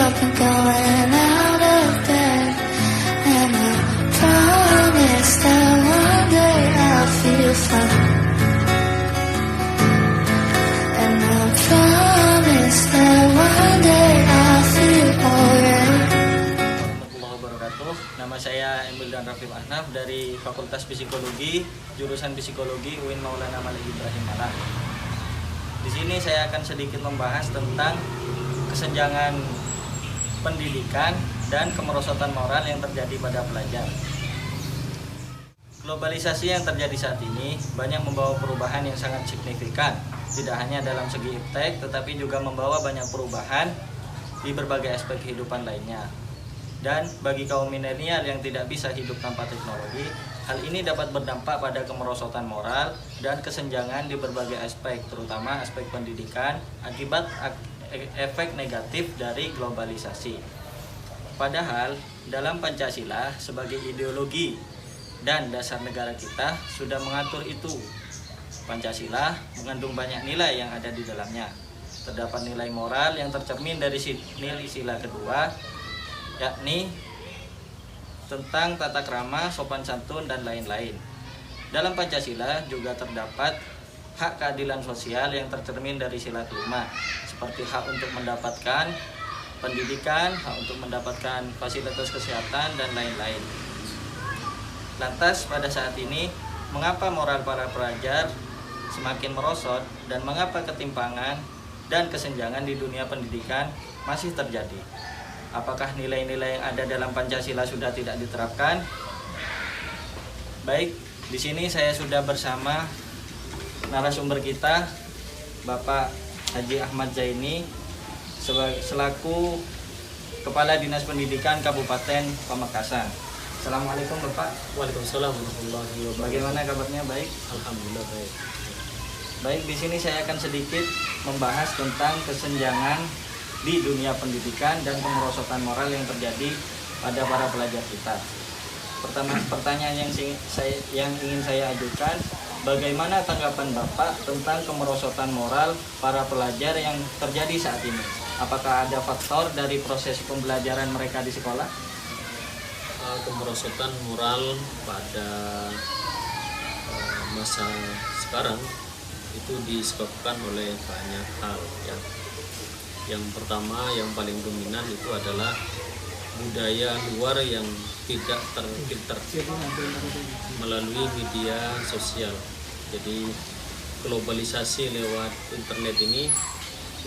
up and going out of bed. And I promise that one day I'll feel fine. And I promise that one day I'll feel alright. Warahmatullahi wabarakatuh. Nama saya Emil dan Rafif Ahnaf dari Fakultas Psikologi, jurusan Psikologi UIN Maulana Malik Ibrahim Malang. Di sini saya akan sedikit membahas tentang kesenjangan pendidikan dan kemerosotan moral yang terjadi pada pelajar. Globalisasi yang terjadi saat ini banyak membawa perubahan yang sangat signifikan, tidak hanya dalam segi iptek, tetapi juga membawa banyak perubahan di berbagai aspek kehidupan lainnya. Dan bagi kaum milenial yang tidak bisa hidup tanpa teknologi, hal ini dapat berdampak pada kemerosotan moral dan kesenjangan di berbagai aspek, terutama aspek pendidikan, akibat efek negatif dari globalisasi. Padahal dalam Pancasila sebagai ideologi dan dasar negara kita sudah mengatur itu. Pancasila mengandung banyak nilai yang ada di dalamnya. Terdapat nilai moral yang tercermin dari nilai sila kedua, yakni tentang tata krama, sopan santun, dan lain-lain. Dalam Pancasila juga terdapat hak keadilan sosial yang tercermin dari sila kelima, seperti hak untuk mendapatkan pendidikan, hak untuk mendapatkan fasilitas kesehatan, dan lain-lain. Lantas pada saat ini, mengapa moral para pelajar semakin merosot dan mengapa ketimpangan dan kesenjangan di dunia pendidikan masih terjadi? Apakah nilai-nilai yang ada dalam Pancasila sudah tidak diterapkan? Baik, di sini saya sudah bersama narasumber kita, Bapak Haji Ahmad Zaini, selaku Kepala Dinas Pendidikan Kabupaten Pamekasan. Assalamualaikum Bapak. Waalaikumsalam warahmatullahi wabarakatuh. Bagaimana kabarnya? Baik. Alhamdulillah baik. Baik, di sini saya akan sedikit membahas tentang kesenjangan di dunia pendidikan dan kemerosotan moral yang terjadi pada para pelajar kita. Pertanyaan yang ingin saya ajukan, bagaimana tanggapan Bapak tentang kemerosotan moral para pelajar yang terjadi saat ini? Apakah ada faktor dari proses pembelajaran mereka di sekolah? Kemerosotan moral pada masa sekarang itu disebabkan oleh banyak hal ya. Yang pertama, yang paling dominan itu adalah budaya luar yang tidak terfilter melalui media sosial. Jadi globalisasi lewat internet ini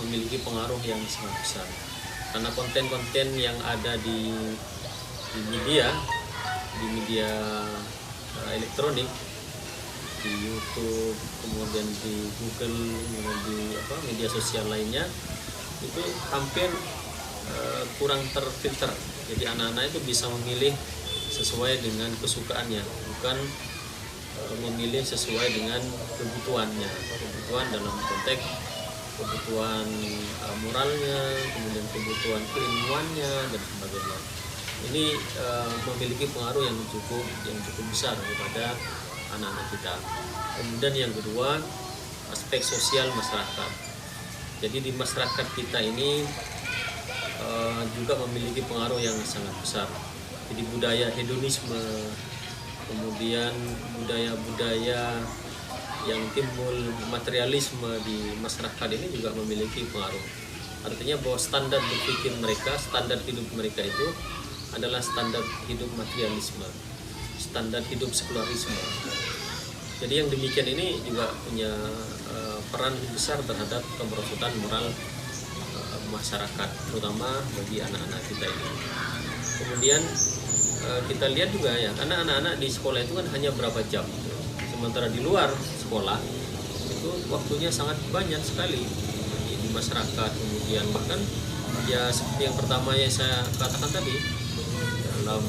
memiliki pengaruh yang sangat besar. Karena konten-konten yang ada di media elektronik, di YouTube, kemudian di Google, kemudian di media sosial lainnya, itu hampir kurang terfilter. Jadi anak-anak itu bisa memilih sesuai dengan kesukaannya, bukan memilih sesuai dengan kebutuhannya. Kebutuhan dalam konteks kebutuhan moralnya, kemudian kebutuhan keilmuannya, dan sebagainya. Ini memiliki pengaruh yang cukup besar kepada anak-anak kita. Kemudian yang kedua, aspek sosial masyarakat. Jadi di masyarakat kita ini juga memiliki pengaruh yang sangat besar. Jadi budaya hedonisme, kemudian budaya-budaya yang timbul materialisme di masyarakat ini juga memiliki pengaruh. Artinya bahwa standar berpikir mereka, standar hidup mereka itu adalah standar hidup materialisme, standar hidup sekularisme. Jadi yang demikian ini juga punya peran besar terhadap kemerosotan moral masyarakat, terutama bagi anak-anak kita ini. Kemudian kita lihat juga ya, karena anak-anak di sekolah itu kan hanya berapa jam, sementara di luar sekolah itu waktunya sangat banyak sekali di masyarakat. Kemudian bahkan ya seperti yang pertama yang saya katakan tadi, dalam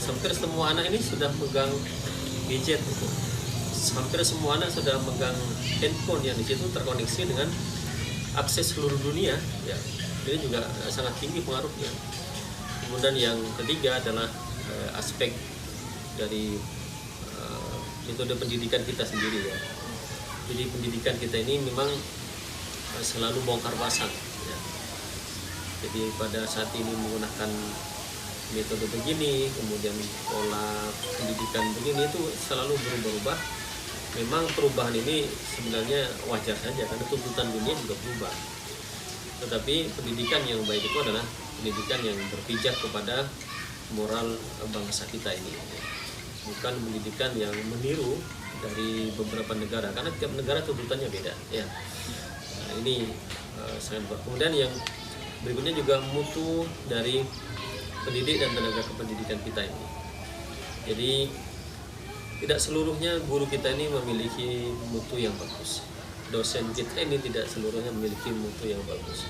hampir semua anak ini sudah megang gadget itu. Hampir semua anak sudah megang handphone yang di situ terkoneksi dengan akses seluruh dunia ya. Ini juga sangat tinggi pengaruhnya. Kemudian yang ketiga adalah aspek dari metode pendidikan kita sendiri ya. Jadi pendidikan kita ini memang selalu bongkar pasang ya. Jadi pada saat ini menggunakan metode begini, kemudian pola pendidikan begini, itu selalu berubah-ubah. Memang perubahan ini sebenarnya wajar saja karena tuntutan dunia juga berubah. Tetapi pendidikan yang baik itu adalah pendidikan yang berpijak kepada moral bangsa kita ini, bukan pendidikan yang meniru dari beberapa negara, karena tiap negara tuntutannya beda ya. Nah, ini sangat bagus. Kemudian yang berikutnya juga mutu dari pendidik dan tenaga kependidikan kita ini. Jadi tidak seluruhnya guru kita ini memiliki mutu yang bagus, dosen kita ini tidak seluruhnya memiliki mutu yang bagus.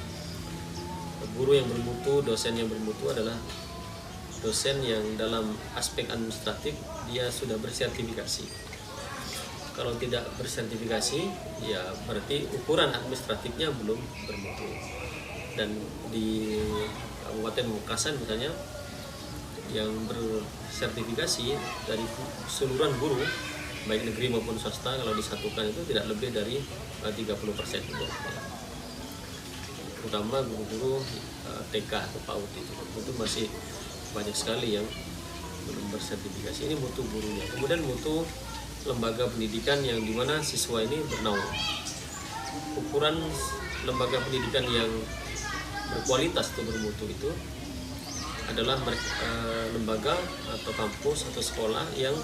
Guru yang bermutu, dosen yang bermutu adalah dosen yang dalam aspek administratif dia sudah bersertifikasi. Kalau tidak bersertifikasi, ya berarti ukuran administratifnya belum bermutu. Dan di Kabupaten Pamekasan misalnya yang bersertifikasi dari keseluruhan guru baik negeri maupun swasta, kalau disatukan itu tidak lebih dari 30%. Terutama guru-guru TK atau PAUD itu masih banyak sekali yang belum bersertifikasi. Ini mutu gurunya. Kemudian mutu lembaga pendidikan yang dimana siswa ini bernaung. Ukuran lembaga pendidikan yang berkualitas atau bermutu itu adalah lembaga atau kampus atau sekolah yang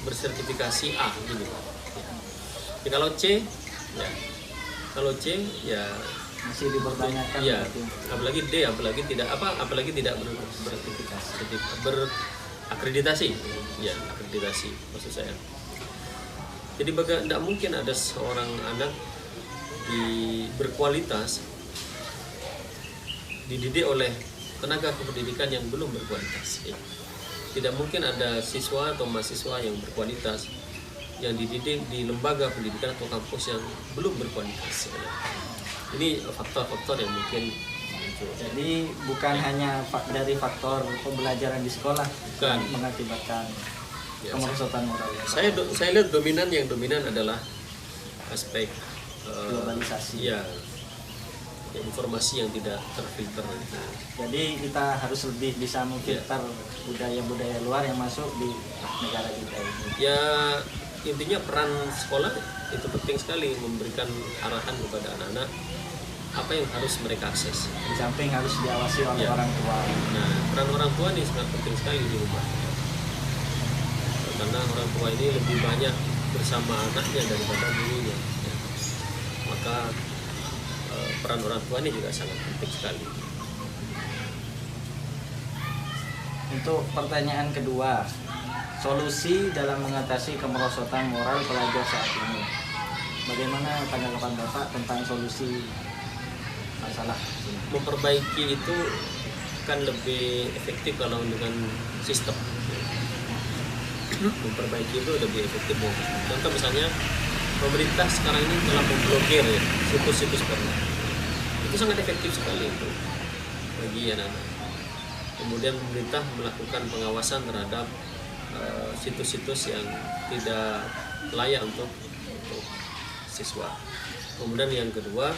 bersertifikasi A gitu. Ya, kalau C ya Masih dipertanyakan. ya, apalagi D, apalagi tidak berakreditasi. Ya, akreditasi maksud saya. Jadi tidak mungkin ada seorang anak berkualitas dididik oleh tenaga kependidikan yang belum berkualitas. Ya. Tidak mungkin ada siswa atau mahasiswa yang berkualitas yang dididik di lembaga pendidikan atau kampus yang belum berkualitas. Ya. Ini faktor-faktor yang mungkin muncul. Jadi bukan hanya dari faktor pembelajaran di sekolah Bukan. mengakibatkan Ya, kemerosotan moral. saya lihat yang dominan adalah aspek Globalisasi. ya, informasi yang tidak terfilter. Jadi kita harus lebih bisa memfilter budaya-budaya luar yang masuk di negara kita ini. Ya, intinya peran sekolah itu penting sekali, memberikan arahan kepada anak-anak apa yang harus mereka akses. Di samping harus diawasi oleh Ya. orang tua. Nah, peran orang tua ini sangat penting sekali di rumah. Karena orang tua ini lebih banyak bersama anaknya daripada gurunya. Ya. Maka peran orang tua ini juga sangat penting sekali. Untuk pertanyaan kedua, solusi dalam mengatasi kemerosotan moral pelajar saat ini. Bagaimana tanggapan Bapak tentang solusi masalah ini? Memperbaiki itu kan lebih efektif kalau dengan sistem. Memperbaiki itu lebih efektif. Contoh misalnya pemerintah sekarang ini telah memblokir ya, situs-situs porno. Itu sangat efektif sekali itu bagi anak-anak. Kemudian pemerintah melakukan pengawasan terhadap situs-situs yang tidak layak untuk siswa. Kemudian yang kedua,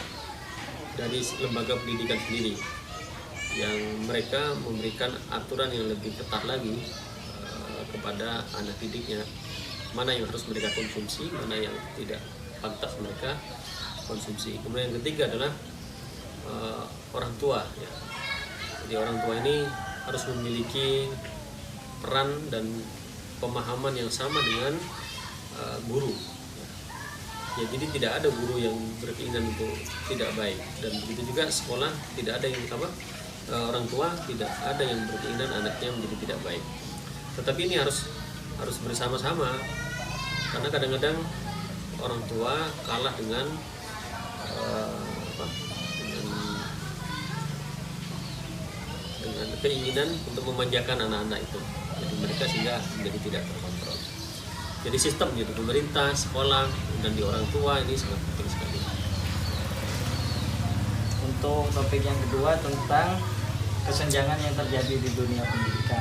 dari lembaga pendidikan sendiri yang mereka memberikan aturan yang lebih ketat lagi kepada anak didiknya, mana yang harus mereka konsumsi, mana yang tidak pantas mereka konsumsi. Kemudian yang ketiga adalah orang tua ya. Jadi orang tua ini harus memiliki peran dan pemahaman yang sama dengan guru. Ya, jadi tidak ada guru yang berkeinginan untuk tidak baik, dan begitu juga sekolah tidak ada yang orang tua tidak ada yang berkeinginan anaknya menjadi tidak baik. Tetapi ini harus bersama-sama, karena kadang-kadang orang tua kalah dengan dengan keinginan untuk memanjakan anak-anak itu. Jadi mereka sehingga menjadi tidak terkontrol. Jadi sistem gitu, pemerintah, sekolah, dan di orang tua ini sangat penting sekali. Untuk topik yang kedua tentang kesenjangan yang terjadi di dunia pendidikan.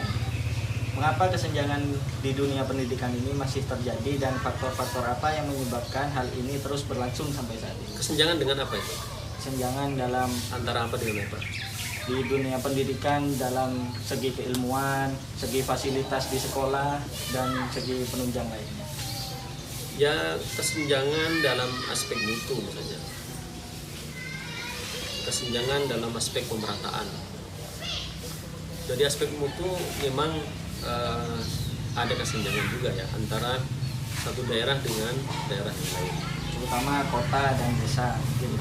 Mengapa kesenjangan di dunia pendidikan ini masih terjadi dan faktor-faktor apa yang menyebabkan hal ini terus berlangsung sampai saat ini? Kesenjangan dengan apa itu? Kesenjangan dalam Antara apa dengan apa? di dunia pendidikan dalam segi keilmuan, segi fasilitas di sekolah, dan segi penunjang lainnya? Ya, kesenjangan dalam aspek mutu misalnya, kesenjangan dalam aspek pemerataan. Jadi aspek mutu memang ada kesenjangan juga ya antara satu daerah dengan daerah yang lain, Terutama kota dan desa gitu.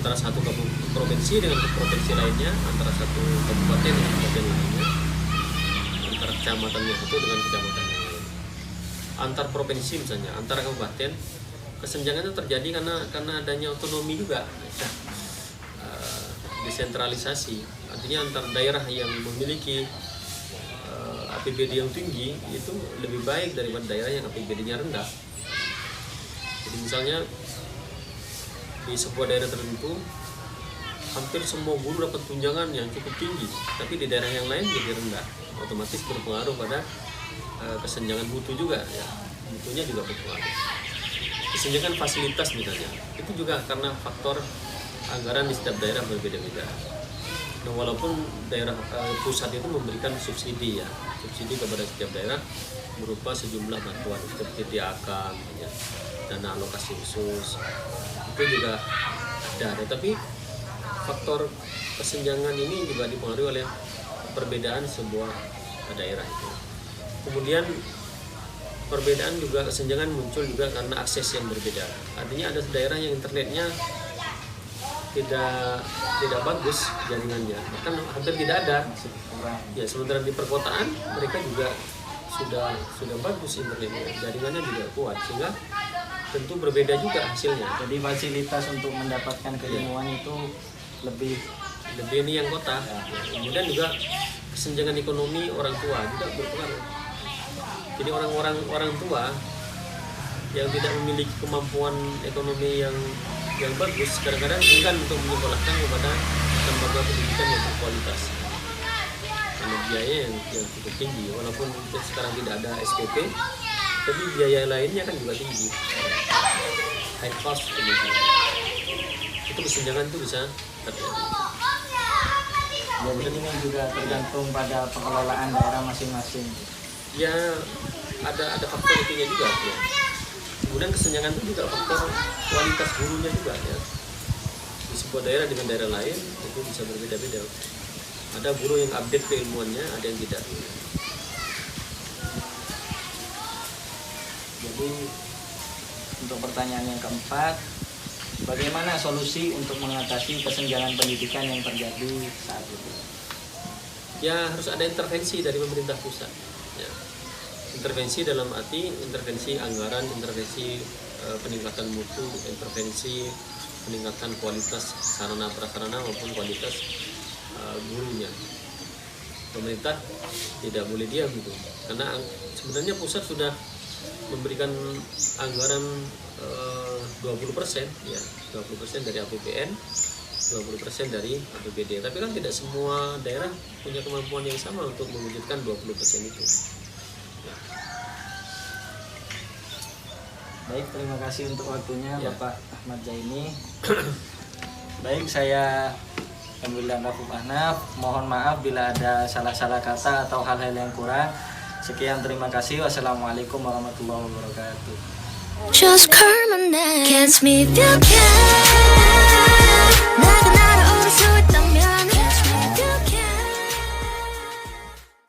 antara satu provinsi dengan provinsi lainnya, antara satu kabupaten dengan kabupaten lainnya, antara kecamatan yang satu dengan kecamatan yang lain, antar provinsi misalnya, antara kabupaten. Kesenjangan itu terjadi karena adanya otonomi juga, desentralisasi. Artinya antar daerah yang memiliki APBD yang tinggi itu lebih baik daripada daerah yang APBD-nya rendah. Jadi misalnya di sebuah daerah tertentu hampir semua guru dapat tunjangan yang cukup tinggi, tapi di daerah yang lain jadi rendah, otomatis berpengaruh pada kesenjangan mutu juga ya, mutunya juga berpengaruh. Kesenjangan fasilitas misalnya, itu juga karena faktor anggaran di setiap daerah berbeda-beda. Nah, walaupun daerah pusat itu memberikan subsidi ya, subsidi kepada setiap daerah berupa sejumlah bantuan seperti DAK, ya, dana alokasi khusus, itu juga ada. Tapi faktor kesenjangan ini juga dipengaruhi oleh perbedaan sebuah daerah itu. Kemudian perbedaan juga, kesenjangan muncul juga karena akses yang berbeda. Artinya ada daerah yang internetnya tidak bagus jaringannya, bahkan hampir tidak ada. Ya, sementara di perkotaan mereka juga sudah bagus internetnya, jaringannya juga kuat, sehingga tentu berbeda juga hasilnya. Jadi fasilitas untuk mendapatkan keilmuan itu lebih ini yang kota. Kemudian juga kesenjangan ekonomi orang tua juga berpengaruh. Jadi orang tua yang tidak memiliki kemampuan ekonomi yang bagus kadang-kadang enggan untuk menyekolahkan kepada lembaga pendidikan yang berkualitas karena biaya yang cukup tinggi. Walaupun sekarang tidak ada SPP, tapi biaya lainnya kan juga tinggi, high cost kemudian. Itu kesenjangan itu bisa terjadi. Jadi ini juga tergantung pada pengelolaan daerah masing-masing. Ya, ada faktor itunya juga ya. Kemudian kesenjangan itu juga faktor kualitas gurunya juga ya. Di sebuah daerah dengan daerah lain itu bisa berbeda-beda. Ada guru yang update keilmuannya, ada yang tidak. Jadi untuk pertanyaan yang keempat, bagaimana solusi untuk mengatasi kesenjangan pendidikan yang terjadi saat ini? Ya, harus ada intervensi dari pemerintah pusat. Ya. Intervensi dalam arti intervensi anggaran, intervensi peningkatan mutu, intervensi peningkatan kualitas sarana prasarana maupun kualitas gurunya. Pemerintah tidak boleh diam gitu, karena sebenarnya pusat sudah memberikan anggaran 20% ya, 20% dari APBN, 20% dari APBD. Tapi kan tidak semua daerah punya kemampuan yang sama untuk mewujudkan 20% itu. Baik, terima kasih untuk waktunya ya. Bapak Ahmad Zaini. Baik, saya Emilian Rafuq Ahnaf. Mohon maaf bila ada salah-salah kata atau hal-hal yang kurang. Sekian, terima kasih. Wassalamualaikum warahmatullahi wabarakatuh. Just permanent. Catch me if you can.